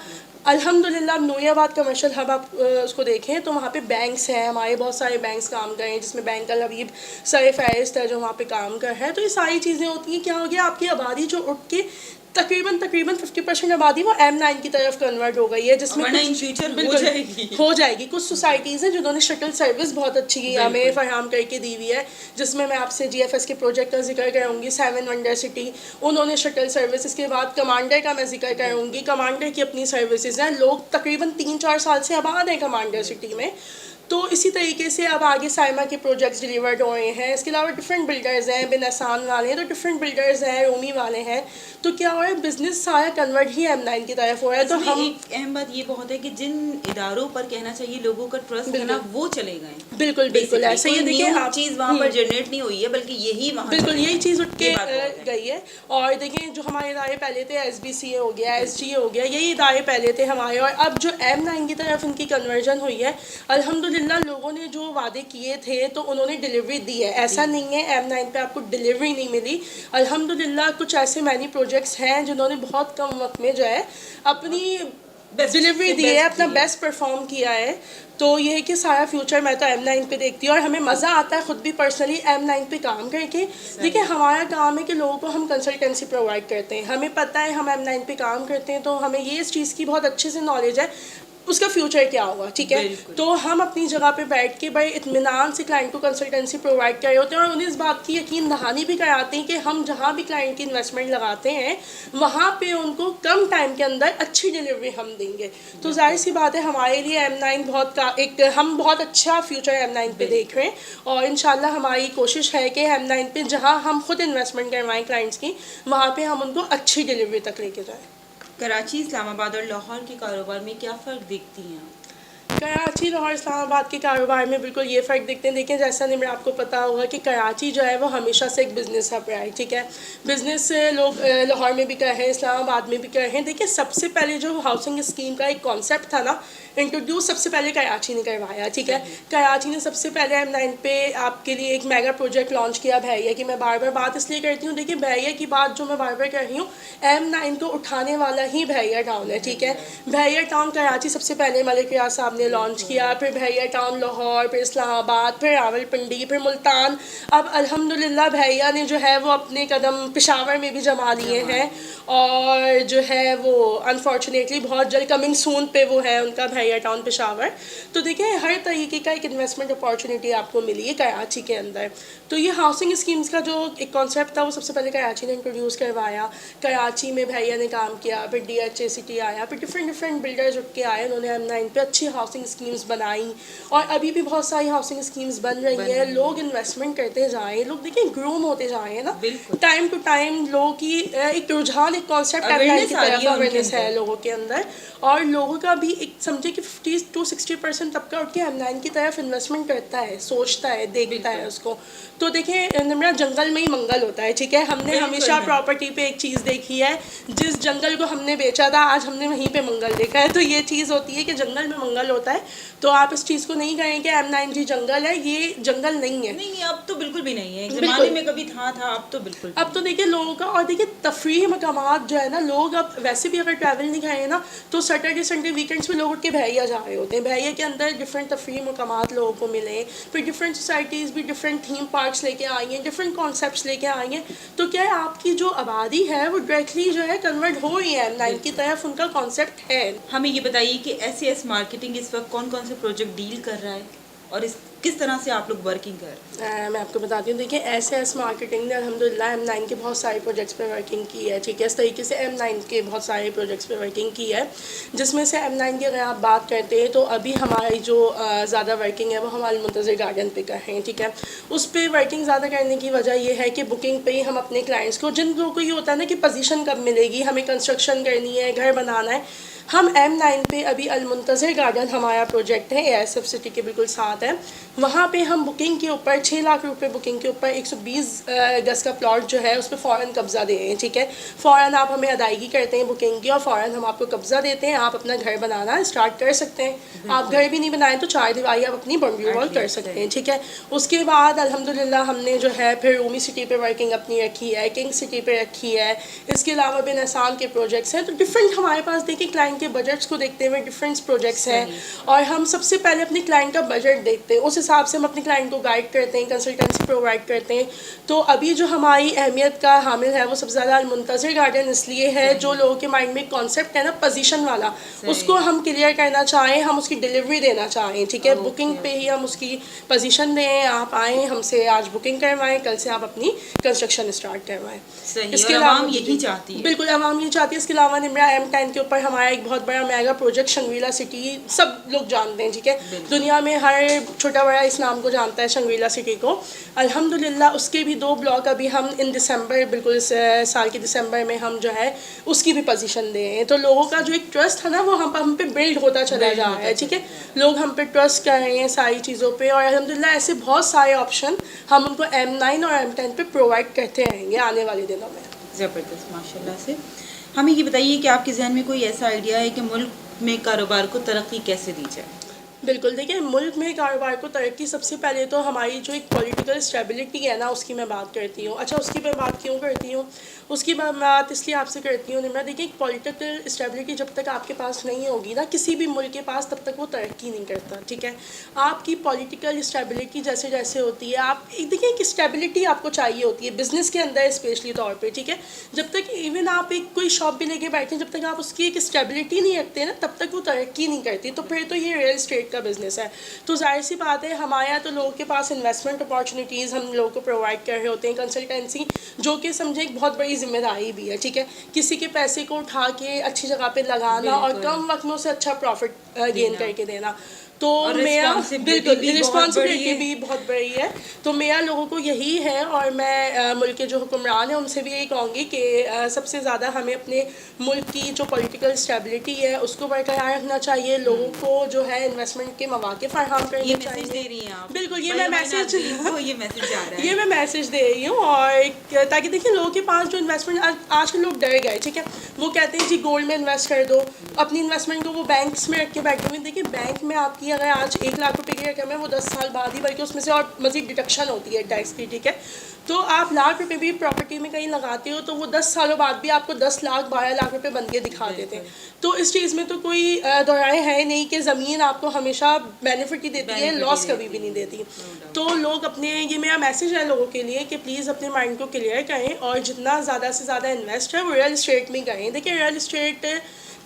Speaker 3: अल्हम्दुलिल्लाह नूरियाबाद कमर्शियल हब आप उसको देखें तो वहाँ पे बैंक्स हैं, हमारे बहुत सारे बैंक्स काम कर रहे हैं, जिसमें बैंक अल हबीब सर फहरिस्त है जो वहाँ पे काम कर रहा है। तो ये सारी चीज़ें होती हैं, क्या हो गया आपकी आबादी जो उठ के तकरीबन 50% आबादी वो M9 की तरफ कन्वर्ट हो गई है, जिसमें
Speaker 1: इन फ्यूचर
Speaker 3: हो जाएगी। कुछ सोसाइटीज़ हैं जिन्होंने शटल सर्विस बहुत अच्छी हमें फराहम करके दी हुई है, जिसमें मैं आपसे GFS के प्रोजेक्ट का जिक्र करूँगी, 7 वंडर सिटी, उन्होंने शटल सर्विस। इसके बाद कमांडर का मैं जिक्र करूँगी, कमांडर की अपनी सर्विसेज हैं, लोग तकरीबन 3-4 साल से आबाद हैं कमांडर सिटी में। तो इसी तरीके से अब आगे साइमा के प्रोजेक्ट्स डिलीवर्ड हो रहे हैं। इसके अलावा डिफरेंट बिल्डर्स हैं, बिन आसान वाले हैं, तो डिफरेंट बिल्डर्स हैं, रोमी वाले हैं। तो क्या हो रहा है, बिजनेस सारा कन्वर्ट ही M9 की तरफ हो रहा है। तो हम
Speaker 1: एक अहम बात ये बहुत है कि जिन इदारों पर कहना चाहिए लोगों का ट्रस्ट करना, वो चले गए।
Speaker 3: बिल्कुल ऐसे ही देखिए आप
Speaker 1: चीज़ वहाँ पर जनरेट नहीं हुई है, बल्कि यही वहाँ
Speaker 3: बिल्कुल यही चीज़ उठ के गई है। और देखिए जो हमारे इदारे पहले थे, SBCA हो गया, SGA हो गया, यही इदारे पहले थे हमारे, और अब जो M9 की तरफ इनकी कन्वर्जन हुई है, अल्हम्दुलिल्लाह लोगों ने जो वादे किए थे तो उन्होंने डिलीवरी दी है। ऐसा नहीं है M9 पे आपको डिलीवरी नहीं मिली। अल्हम्दुलिल्लाह कुछ ऐसे मैनी प्रोजेक्ट्स हैं जिन्होंने बहुत कम वक्त में जो है अपनी डिलीवरी दी है, अपना बेस्ट परफॉर्म किया है। तो ये है कि सारा फ्यूचर मैं तो M9 पे देखती हूँ, और हमें मज़ा आता है ख़ुद भी पर्सनली M9 पे काम करके। देखिए हमारा काम है कि लोगों को हम कंसल्टेंसी प्रोवाइड करते हैं, हमें पता है हम M9 पे काम करते हैं, तो हमें ये इस चीज़ की बहुत अच्छे से नॉलेज है उसका फ्यूचर क्या होगा, ठीक है। तो हम अपनी जगह पे बैठ के बड़े इत्मीनान से क्लाइंट को कंसल्टेंसी प्रोवाइड कर रहे होते हैं, और उन्हें इस बात की यकीन दहानी भी कराते हैं कि हम जहाँ भी क्लाइंट की इन्वेस्टमेंट लगाते हैं वहाँ पे उनको कम टाइम के अंदर अच्छी डिलीवरी हम देंगे। तो जाहिर सी बात है हमारे लिए M9 हम बहुत अच्छा फ्यूचर M9 पे देख रहे हैं, और इंशाल्लाह हमारी कोशिश है कि M9 पे जहाँ हम खुद इन्वेस्टमेंट करवाएं क्लाइंट्स की, वहाँ पे हम उनको अच्छी डिलीवरी तक लेके जाएँ।
Speaker 1: कराची, इस्लामाबाद और लाहौर के कारोबार में क्या फ़र्क देखती हैं आप?
Speaker 3: कराची, लाहौर, इस्लामाबाद के कारोबार में बिल्कुल ये फ़र्क देखते हैं। देखिए जैसा निम्र आपको पता होगा कि कराची जो है वो हमेशा से एक बिज़नेस हब रहा है, ठीक है। बिज़नेस लोग लाहौर में भी कर रहे हैं, इस्लामाबाद में भी कर रहे हैं। देखिए सबसे पहले जो हाउसिंग स्कीम का एक कॉन्सेप्ट था ना इंट्रोड्यूस, सबसे पहले कराची ने करवाया, ठीक है। कराची ने सबसे पहले M9 पे आपके लिए एक मेगा प्रोजेक्ट लॉन्च किया भैया की। मैं बार बार बात इसलिए करती हूँ, देखिए भैया की बात जो मैं बार बार कर रही हूँ, M9 को उठाने वाला ही भैया टाउन है, ठीक है। भैया टाउन कराची सबसे पहले मलिक रियाज साहब ने लॉन्च किया, फिर भैया टाउन लाहौर, फिर इस्लामाबाद, फिर रावलपिंडी, फिर मुल्तान। अब अल्हम्दुलिल्लाह भैया ने जो है वो अपने कदम पेशावर में भी जमा लिए हैं, और जो है वो अनफॉर्चुनेटली बहुत जल्द कमिंग सून पे वो है उनका भैया टाउन पेशावर। तो देखिए हर तरीके का एक इन्वेस्टमेंट अपॉर्चुनिटी आपको मिली है कराची के अंदर। तो ये हाउसिंग स्कीम्स का जो एक कॉन्सेप्ट था वो सबसे पहले कराची ने इंट्रोड्यूस करवाया। कराची में भैया ने काम किया, फिर DHA सिटी आया, फिर डिफरेंट बिल्डर्स उठ के आए, उन्होंने M9 पे अच्छी हाउसिंग स्कीम्स बनाई, और अभी भी बहुत सारी हाउसिंग स्कीम्स बन रही हैं। लोग इन्वेस्टमेंट करते जाएँ, लोग देखिए ग्रूम होते जा रहे हैं ना, टाइम टू टाइम लोगों की एक रुझान, एक कॉन्सेप्ट M9 की तरफ अवेयरनेस है लोगों के अंदर, और लोगों का भी एक समझे कि 50-60% तबका उठ के M9 की तरफ इन्वेस्टमेंट करता है, सोचता है, देखता है उसको। तो देखिए निम्रा, जंगल में ही मंगल होता है, ठीक है। हमने हमेशा प्रॉपर्टी पे एक चीज़ देखी है, जिस जंगल को हमने बेचा था आज हमने वहीं पे मंगल देखा है। तो ये चीज़ होती है कि जंगल में मंगल होता है। तो आप इस चीज़ को नहीं कहें कि M9 जी जंगल है, ये जंगल नहीं है।
Speaker 1: नहीं, अब तो बिल्कुल भी नहीं है। ज़माने में कभी था, अब तो बिल्कुल।
Speaker 3: अब तो देखिए लोगों का, और देखिए तफरीह मकामात जो है ना, लोग अब वैसे भी अगर ट्रैवल नहीं करें ना तो सैटरडे संडे वीकेंड्स में लोग उठ के भैया जा रहे होते हैं। भैया के अंदर डिफरेंट तफरीह मकामात लोगों को मिले, फिर डिफरेंट सोसाइटीज़ भी डिफरेंट थीम पार्क्स लेके आई हैं, डिफरेंट कॉन्सेप्ट्स लेके आई हैं। तो क्या है, आपकी जो आबादी है वो डायरेक्टली जो है कन्वर्ट हो रही है M9 की तरफ, उनका कॉन्सेप्ट है।
Speaker 1: हमें ये बताइए कि SAS मार्केटिंग इस वक्त कौन कौन से प्रोजेक्ट डील कर रहा है, और किस तरह से आप लोग वर्किंग कर रहे हैं?
Speaker 3: मैं आपको बताती हूँ। देखिए SAS मार्केटिंग ने अल्हम्दुलिल्लाह M9 के बहुत सारे प्रोजेक्ट्स पे वर्किंग की है, ठीक है। इस तरीके से M9 के बहुत सारे प्रोजेक्ट्स पे वर्किंग की है, जिसमें से M9 की अगर आप बात करते हैं तो अभी हमारी जो ज़्यादा वर्किंग है वो हम अल-मुंतज़िर गार्डन पे कर रहे हैं, ठीक है। उस पर वर्किंग ज़्यादा करने की वजह ये है कि बुकिंग पे ही हम अपने क्लाइंट्स को, जिन लोगों को ये होता है ना कि पोजीशन कब मिलेगी, हमें कंस्ट्रक्शन करनी है, घर बनाना है, हम M9 पे अभी अल-मुंतज़िर गार्डन हमारा प्रोजेक्ट है, AISF सिटी के बिल्कुल साथ है। वहाँ पे हम बुकिंग के ऊपर 6 लाख रुपए बुकिंग के ऊपर 120 गज का प्लॉट जो है उस पर फ़ौरन कब्ज़ा दे रहे हैं, ठीक है। फ़ौरन आप हमें अदायगी करते हैं बुकिंग की और फ़ौरन हम आपको कब्ज़ा देते हैं, आप अपना घर बनाना स्टार्ट कर सकते हैं। आप घर भी नहीं बनाएं तो 4 दीवारी आप अपनी बाउंड्री वॉल कर सकते हैं, ठीक है। उसके बाद अल्हम्दुलिल्लाह हमने जो है फिर रूमी सिटी पे वर्किंग अपनी रखी है, किंग सिटी पे रखी है। इसके अलावा बिन आसान के प्रोजेक्ट्स हैं, तो डिफरेंट हमारे पास देखिए क्लाइंट के बजट्स को देखते हुए डिफरेंट प्रोजेक्ट्स हैं और हम सबसे पहले अपने क्लाइंट का बजट देखते हैं, उस हिसाब से हम अपने क्लाइंट को गाइड करते हैं, कंसल्टेंसी प्रोवाइड करते हैं। तो अभी जो हमारी अहमियत का हामिल है वो सबसे ज़्यादा अल-मुंतज़िर गार्डन इसलिए है, जो लोगों के माइंड में कॉन्सेप्ट है ना पोजीशन वाला, उसको हम क्लियर करना चाहें, हम उसकी डिलीवरी देना चाहें, ठीक है। बुकिंग पे ही हम उसकी पोजीशन दें, आप आएँ हमसे आज बुकिंग करवाएं, कल से आप अपनी कंस्ट्रक्शन स्टार्ट करवाएं।
Speaker 1: इसके अलावा यही चाहती है,
Speaker 3: बिल्कुल आवाम ये चाहती है। इसके अलावा निम्रा M10 के ऊपर हमारा एक बहुत बड़ा मेगा प्रोजेक्ट शंग्रीला सिटी, सब लोग जानते हैं, ठीक है। दुनिया में हर छोटा बड़ा इस नाम को जानता है, शंग्रीला सिटी को। अल्हम्दुलिल्लाह उसके भी 2 ब्लॉक अभी हम इन दिसंबर, बिल्कुल इस साल के दिसंबर में हम जो है उसकी भी पोजीशन दे हैं। तो लोगों का जो एक ट्रस्ट है ना वो हम पे बिल्ड होता चला जा रहा है, ठीक है। लोग हम पे ट्रस्ट कर रहे हैं सारी चीज़ों पे और अल्हम्दुलिल्लाह ऐसे बहुत सारे ऑप्शन हम उनको M9 और M10 पे प्रोवाइड करते रहेंगे आने वाले दिनों में।
Speaker 1: ज़बरदस्त, माशाल्लाह से। हमें ये बताइए कि आपके जहन में कोई ऐसा आइडिया है कि मुल्क में कारोबार को तरक्की कैसे दी जाए?
Speaker 3: बिल्कुल, देखिए मुल्क में कारोबार को तरक्की सबसे पहले तो हमारी जो एक पॉलिटिकल स्टेबिलिटी है ना उसकी मैं बात करती हूँ। अच्छा, उसकी मैं बात क्यों करती हूँ? उसकी बात इसलिए आपसे करती हूँ निम्रा, देखिए एक पॉलिटिकल स्टेबिलिटी जब तक आपके पास नहीं होगी ना किसी भी मुल्क के पास, तब तक वो तरक्की नहीं करता, ठीक है। आपकी पॉलिटिकल स्टेबिलिटी जैसे जैसे होती है, आप देखिए एक स्टेबिलिटी आपको चाहिए होती है बिज़नेस के अंदर स्पेशली तौर पर, ठीक है। जब तक इवन आप एक कोई शॉप भी लेके बैठे, जब तक आप उसकी एक स्टेबिलिटी नहीं रखते ना तब तक वो तरक्की नहीं करती। तो फिर तो ये रियल एस्टेट का बिज़नेस है, तो जाहिर सी बात है हमारे यहाँ तो लोगों के पास इन्वेस्टमेंट अपॉर्चुनिटीज़ हम लोगों को प्रोवाइड कर रहे होते हैं, कंसल्टेंसी, जो कि समझे एक बहुत बड़ी जिम्मेदारी भी है, ठीक है। किसी के पैसे को उठा के अच्छी जगह पे लगाना और कम वक्त में उसे अच्छा प्रॉफिट गेन करके देना, तो मेरा बिल्कुल रिस्पॉन्सिबिलिटी भी बहुत बड़ी है। तो मेरा लोगों को यही है और मैं मुल्क के जो हुक्मरान हैं उनसे भी यही कहूँगी कि सबसे ज़्यादा हमें अपने मुल्क की जो पॉलिटिकल स्टेबिलिटी है उसको बरकरार रखना चाहिए। लोगों को जो है इन्वेस्टमेंट के मौके फराहम करने चाहिए।
Speaker 1: दे रही हैं आप?
Speaker 3: बिल्कुल, ये मैं मैसेज
Speaker 1: ये मैसेज जा रहा है,
Speaker 3: ये मैं मैसेज दे रही हूँ और ताकि देखिए लोगों के पास जो इन्वेस्टमेंट आज के लोग डर गए, ठीक है। वो कहते हैं जी गोल्ड में इन्वेस्ट कर दो, अपनी इन्वेस्टमेंट को वो बैंक्स में रख के बैठे हुए। देखिए बैंक में आपकी अगर आज 1 लाख रुपए की रकम है वो 10 साल बाद ही, बल्कि उसमें से और मज़ीद डिडक्शन होती है टैक्स की, ठीक है। तो आप लाख रुपए भी प्रॉपर्टी में कहीं लगाते हो तो वो 10 सालों बाद भी आपको 10 लाख 12 लाख रुपए बन के दिखा देते हैं। तो इस चीज़ में तो कोई दोहराए है नहीं कि ज़मीन आपको हमेशा बेनिफिट ही देती है, लॉस कभी भी नहीं देती। तो लोग अपने, ये मेरा मैसेज है लोगों के लिए कि प्लीज़ अपने माइंड को क्लियर करें और जितना ज़्यादा से ज़्यादा इन्वेस्ट है वो रियल इस्टेट में करें। देखिए रियल इस्टेट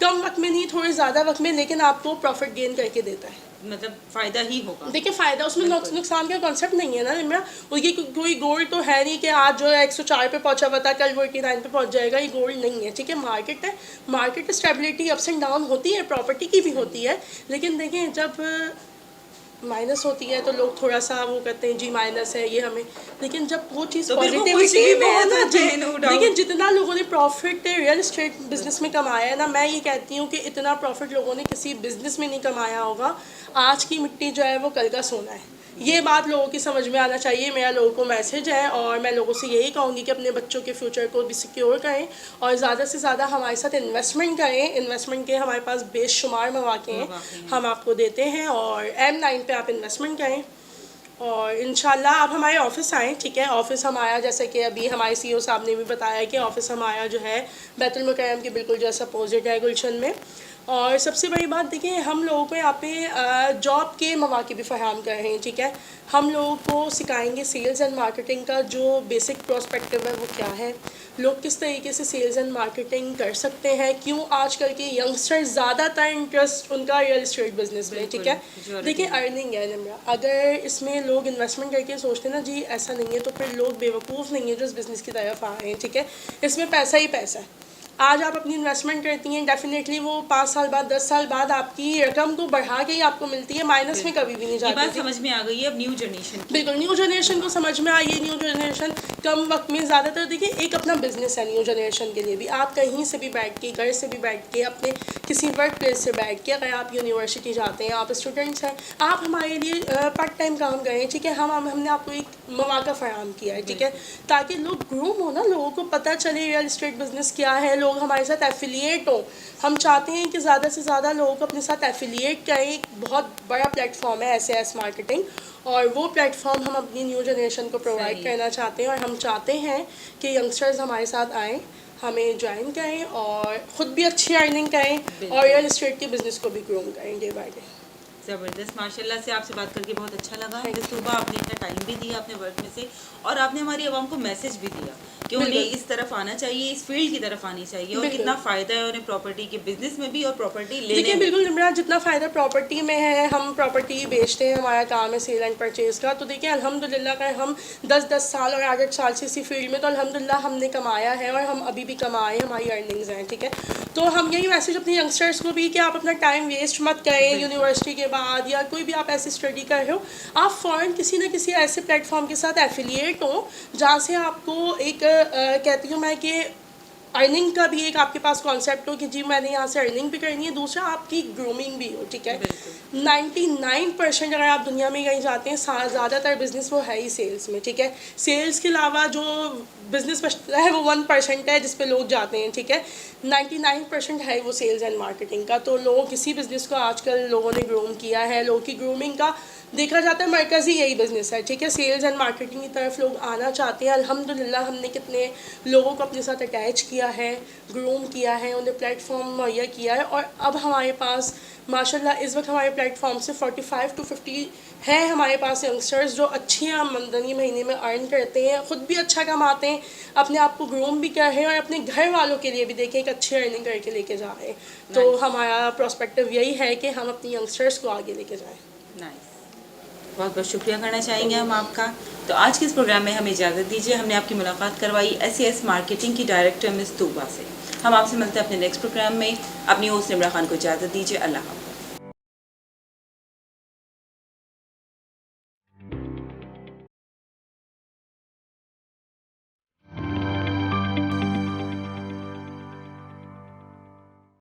Speaker 3: कम वक्त में नहीं, थोड़े ज़्यादा वक्त में, लेकिन आपको प्रॉफिट गेन करके देता है,
Speaker 1: मतलब फ़ायदा ही होगा।
Speaker 3: देखिए फ़ायदा उसमें नुकसान का कॉन्सेप्ट नहीं है ना निम्रा। ये कोई गोल्ड तो है नहीं कि आज जो है 104 पे पहुंचा हुआ था कल वो 89 पे पहुंच जाएगा, ये गोल्ड नहीं है, ठीक है। मार्केट है, market stability ups and down होती है, प्रॉपर्टी की भी होती है, लेकिन देखें जब माइनस होती है तो लोग थोड़ा सा वो कहते हैं जी माइनस है ये हमें, लेकिन जब वो चीज़ पॉजिटिविटी में है ना जी, लेकिन जितना लोगों ने प्रॉफिट रियल एस्टेट बिजनेस में कमाया है ना, मैं ये कहती हूँ कि इतना प्रॉफिट लोगों ने किसी बिजनेस में नहीं कमाया होगा। आज की मिट्टी जो है वो कल का सोना है, ये बात लोगों की समझ में आना चाहिए। मेरा लोगों को मैसेज है और मैं लोगों से यही कहूँगी कि अपने बच्चों के फ्यूचर को भी सिक्योर करें और ज़्यादा से ज़्यादा हमारे साथ इन्वेस्टमेंट करें। इन्वेस्टमेंट के हमारे पास बेशुमार मौके हैं, हम आपको देते हैं और M9 पे आप इन्वेस्टमेंट करें और इंशाल्लाह आप हमारे ऑफ़िस आएँ, ठीक है। ऑफ़िस हमारा जैसे कि अभी हमारे CEO साहब ने भी बताया कि ऑफ़िस हमारा जो है बैतुल मुकर्रम के बिल्कुल जैसा अपोजिट है गुलशन में। और सबसे बड़ी बात देखिए हम लोगों को यहाँ पे जॉब के मौके भी फराहम कर रहे हैं, ठीक है। हम लोगों को सिखाएंगे सेल्स एंड मार्केटिंग का जो बेसिक प्रोस्पेक्टिव है वो क्या है, लोग किस तरीके से सेल्स एंड मार्केटिंग कर सकते हैं, क्यों आजकल के यंगस्टर्स ज़्यादातर इंटरेस्ट उनका रियल एस्टेट बिजनेस में, ठीक है। देखिए अर्निंग है निम्रा, अगर इसमें लोग इन्वेस्टमेंट करके सोचते हैं ना जी ऐसा नहीं है, तो फिर लोग बेवकूफ़ नहीं है जो इस बिज़नेस की तरफ आ रहे हैं, ठीक है। इसमें पैसा ही पैसा है, आज आप अपनी इन्वेस्टमेंट करती हैं, डेफिनेटली वो 5 साल बाद 10 साल बाद आपकी रकम को बढ़ा के ही आपको मिलती है, माइनस में कभी भी नहीं
Speaker 1: ये
Speaker 3: जाती।
Speaker 1: बात समझ में आ गई है अब न्यू जनरेशन की।
Speaker 3: बिल्कुल न्यू जनरेशन को समझ में आई है। न्यू जनरेशन कम वक्त में ज़्यादातर देखिए एक अपना बिजनेस है न्यू जनरेशन के लिए भी। आप कहीं से भी बैठ के, घर से भी बैठ के, अपने किसी वर्क प्लेस से बैठ के, अगर आप यूनिवर्सिटी जाते हैं, आप स्टूडेंट्स हैं, आप हमारे लिए पार्ट टाइम काम करें, ठीक है। हमने आपको एक मौका फराहम किया है, ठीक है, ताकि लोग ग्रूम हो ना, लोगों को पता चले रियल इस्टेट बिजनेस क्या है, लोग हमारे साथ एफिलिएट हो। हम चाहते हैं कि ज़्यादा से ज़्यादा लोगों को अपने साथ एफिलिएट करें। एक बहुत बड़ा प्लेटफॉर्म है SAS मार्केटिंग, और वो प्लेटफॉर्म हम अपनी न्यू जनरेशन को प्रोवाइड करना चाहते हैं। और हम चाहते हैं कि यंगस्टर्स हमारे साथ आएँ, हमें ज्वाइन करें और ख़ुद भी अच्छी अर्निंग करें और रियल इस्टेट के बिज़नेस को भी ग्रूम करें डे बाय डे।
Speaker 1: ज़बरदस्त, माशाल्लाह से आपसे बात करके बहुत अच्छा लगा। सुबह आपने इतना टाइम भी दिया अपने वर्क में से, और आपने हमारी आवाम को मैसेज भी दिया कि उन्हें इस तरफ आना चाहिए, इस फील्ड की तरफ आनी चाहिए, और कितना फ़ायदा है उन्हें प्रॉपर्टी के बिजनेस में भी और प्रॉपर्टी लेने
Speaker 3: देखिए
Speaker 1: में।
Speaker 3: बिल्कुल निम्रा, जितना फ़ायदा प्रॉपर्टी में है, हम प्रॉपर्टी बेचते हैं, हमारा काम है सेल एंड परचेज़ का। तो देखिए अल्हम्दुलिल्लाह का हम 10-10 साल और 8-8 साल से इसी फील्ड में, तो अल्हम्दुलिल्लाह हमने कमाया है और हम अभी भी कमाए, हमारी अर्निंग्स हैं, ठीक है। तो हम यही मैसेज अपने यंगस्टर्स को भी कि आप अपना टाइम वेस्ट मत करें यूनिवर्सिटी के बाद, या कोई भी आप ऐसी स्टडी कर रहे हो, आप फ़ौरन किसी न किसी ऐसे प्लेटफॉर्म के साथ एफिलिएट हो जहाँ से आपको एक कहती हूँ मैं कि अर्निंग का भी एक आपके पास कॉन्सेप्ट हो कि जी मैंने यहाँ से अर्निंग भी करनी है, दूसरा आपकी ग्रूमिंग भी हो, ठीक है। 99% अगर आप दुनिया में कहीं जाते हैं, ज़्यादातर बिजनेस वो है ही सेल्स में, ठीक है। सेल्स के अलावा जो बिजनेस बचता है वो 1% है जिस पे लोग जाते हैं, ठीक है। 99% है वो सेल्स एंड मार्केटिंग का। तो लोग किसी बिज़नेस को आजकल लोगों ने ग्रूम किया है, लोगों की ग्रूमिंग का देखा जाता है मरकज़ी यही बिज़नेस है, ठीक है। सेल्स एंड मार्केटिंग की तरफ लोग आना चाहते हैं। अल्हम्दुलिल्लाह हमने कितने लोगों को अपने साथ अटैच किया है, ग्रूम किया है, उन्हें प्लेटफॉर्म मुहैया किया है, और अब हमारे पास माशाल्लाह इस वक्त हमारे प्लेटफॉर्म से 45 to 50 है हमारे पास यंगस्टर्स जो अच्छी आमदनी महीने में अर्न करते हैं, ख़ुद भी अच्छा कमाते हैं, अपने आप को ग्रूम भी कर रहे हैं और अपने घर वालों के लिए भी देखें एक अच्छी अर्निंग करके लेके जा रहे हैं। तो हमारा प्रोस्पेक्टिव यही है कि हम अपनी यंगस्टर्स को आगे लेके जाएँ।
Speaker 1: नाइस, बहुत बहुत शुक्रिया करना चाहेंगे हम आपका। तो आज के इस प्रोग्राम में हमें इजाज़त दीजिए। हमने आपकी मुलाकात करवाई SAS मार्केटिंग की डायरेक्टर मिस तूबा से। हम आपसे मिलते हैं अपने नेक्स्ट प्रोग्राम में। अपनी होस्ट निम्रा खान को इजाज़त दीजिए। अल्लाह हाफ़िज़।